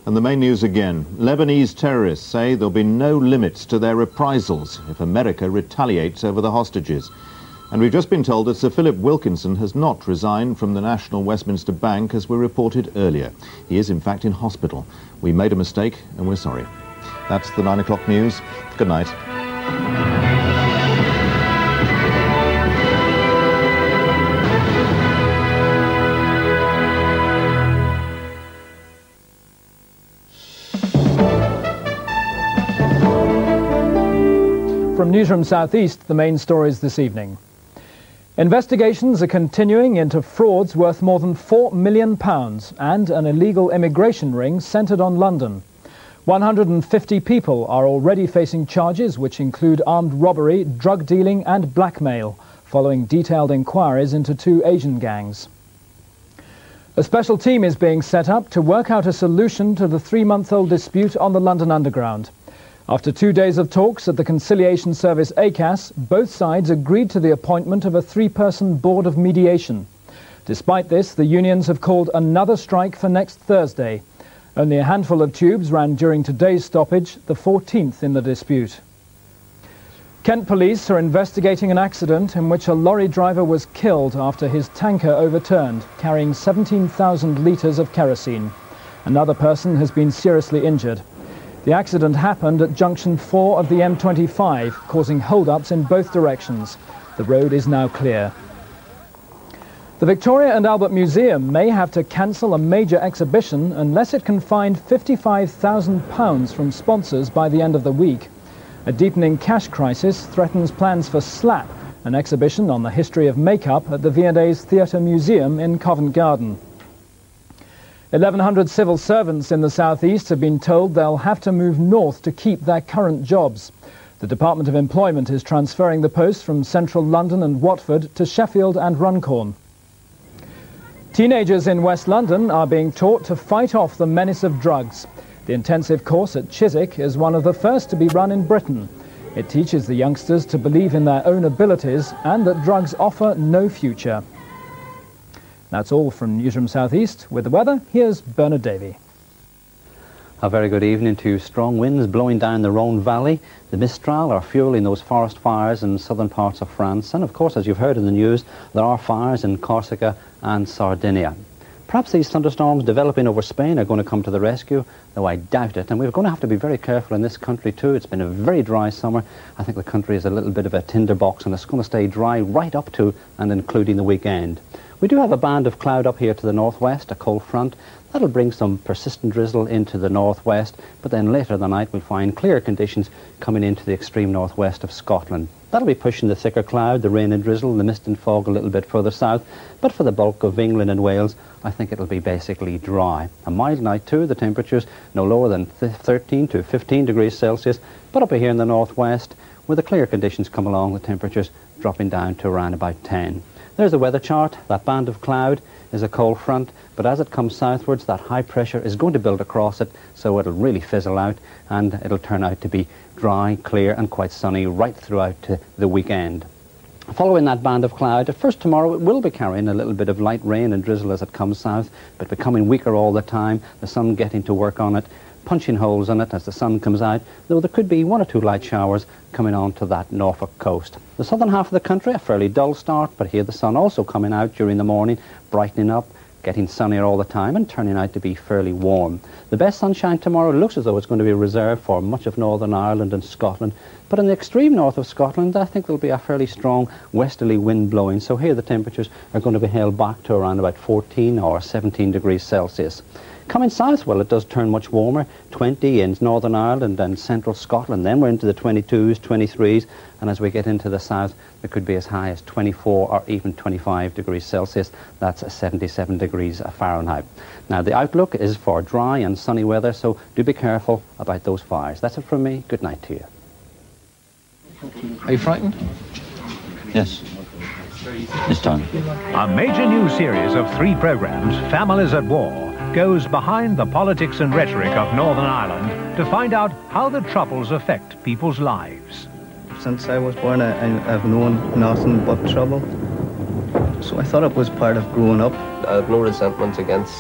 And the main news again. Lebanese terrorists say there'll be no limits to their reprisals if America retaliates over the hostages. And we've just been told that Sir Philip Wilkinson has not resigned from the National Westminster Bank as we reported earlier. He is in fact in hospital. We made a mistake and we're sorry. That's the 9 o'clock news. Good night. From Newsroom South East, the main stories this evening. Investigations are continuing into frauds worth more than £4 million and an illegal immigration ring centred on London. 150 people are already facing charges which include armed robbery, drug dealing and blackmail, following detailed inquiries into 2 Asian gangs. A special team is being set up to work out a solution to the 3-month-old dispute on the London Underground. After 2 days of talks at the Conciliation Service ACAS, both sides agreed to the appointment of a 3-person board of mediation. Despite this, the unions have called another strike for next Thursday. Only a handful of tubes ran during today's stoppage, the 14th in the dispute. Kent police are investigating an accident in which a lorry driver was killed after his tanker overturned, carrying 17,000 litres of kerosene. Another person has been seriously injured. The accident happened at junction 4 of the M25, causing hold-ups in both directions. The road is now clear. The Victoria and Albert Museum may have to cancel a major exhibition unless it can find £55,000 from sponsors by the end of the week. A deepening cash crisis threatens plans for SLAP, an exhibition on the history of makeup at the V&A's Theatre Museum in Covent Garden. 1,100 civil servants in the South East have been told they'll have to move north to keep their current jobs. The Department of Employment is transferring the posts from central London and Watford to Sheffield and Runcorn. Teenagers in West London are being taught to fight off the menace of drugs. The intensive course at Chiswick is one of the first to be run in Britain. It teaches the youngsters to believe in their own abilities and that drugs offer no future. That's all from Newsroom South East. With the weather, here's Bernard Davey. A very good evening to strong winds blowing down the Rhone Valley. The Mistral are fueling those forest fires in southern parts of France. And of course, as you've heard in the news, there are fires in Corsica and Sardinia. Perhaps these thunderstorms developing over Spain are going to come to the rescue, though I doubt it. And we're going to have to be very careful in this country too. It's been a very dry summer. I think the country is a little bit of a tinderbox and it's going to stay dry right up to and including the weekend. We do have a band of cloud up here to the northwest, a cold front. That'll bring some persistent drizzle into the northwest, but then later in the night we'll find clear conditions coming into the extreme northwest of Scotland. That'll be pushing the thicker cloud, the rain and drizzle, the mist and fog a little bit further south, but for the bulk of England and Wales, I think it'll be basically dry. A mild night too, the temperatures no lower than 13 to 15 degrees Celsius, but up here in the northwest, where the clear conditions come along, the temperatures dropping down to around about 10. There's the weather chart. That band of cloud is a cold front, but as it comes southwards, that high pressure is going to build across it, so it'll really fizzle out, and it'll turn out to be dry, clear, and quite sunny right throughout to the weekend. Following that band of cloud, at first tomorrow it will be carrying a little bit of light rain and drizzle as it comes south, but becoming weaker all the time, the sun getting to work on it, punching holes in it as the sun comes out, though there could be 1 or 2 light showers coming on to that Norfolk coast. The southern half of the country, a fairly dull start, but here the sun also coming out during the morning, brightening up, getting sunnier all the time and turning out to be fairly warm. The best sunshine tomorrow looks as though it's going to be reserved for much of Northern Ireland and Scotland, but in the extreme north of Scotland I think there'll be a fairly strong westerly wind blowing, so here the temperatures are going to be held back to around about 14 or 17 degrees Celsius. Coming south, well, it does turn much warmer, 20 in Northern Ireland and central Scotland. Then we're into the 22s, 23s, and as we get into the south, it could be as high as 24 or even 25 degrees Celsius. That's 77 degrees Fahrenheit. Now, the outlook is for dry and sunny weather, so do be careful about those fires. That's it from me. Good night to you. Are you frightened? Yes. This time. A major new series of 3 programs, Families at War, goes behind the politics and rhetoric of Northern Ireland to find out how the Troubles affect people's lives. Since I was born, I've known nothing but trouble. So I thought it was part of growing up. I have no resentment against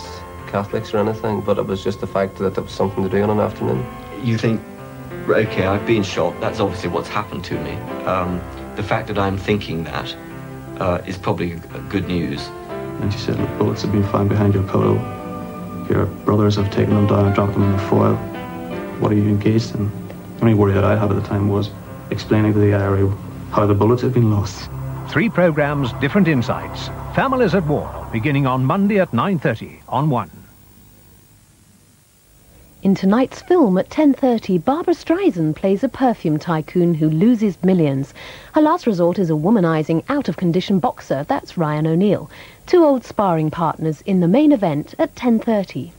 Catholics or anything, but it was just the fact that there was something to do in an afternoon. You think, okay, I've been shot, that's obviously what's happened to me. The fact that I'm thinking that is probably good news. And she said, look, bullets have been found behind your pillow. Your brothers have taken them down and dropped them in the foil. What are you engaged in? The only worry that I had at the time was explaining to the IRA how the bullets had been lost. 3 programmes, different insights. Families at War, beginning on Monday at 9:30 on 1. In tonight's film at 10:30, Barbara Streisand plays a perfume tycoon who loses millions. Her last resort is a womanising, out-of-condition boxer. That's Ryan O'Neill. 2 old sparring partners in the main event at 10:30.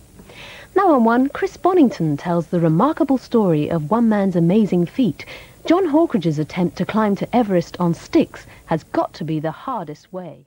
Now on 1, Chris Bonington tells the remarkable story of one man's amazing feat. John Hawkridge's attempt to climb to Everest on sticks has got to be the hardest way.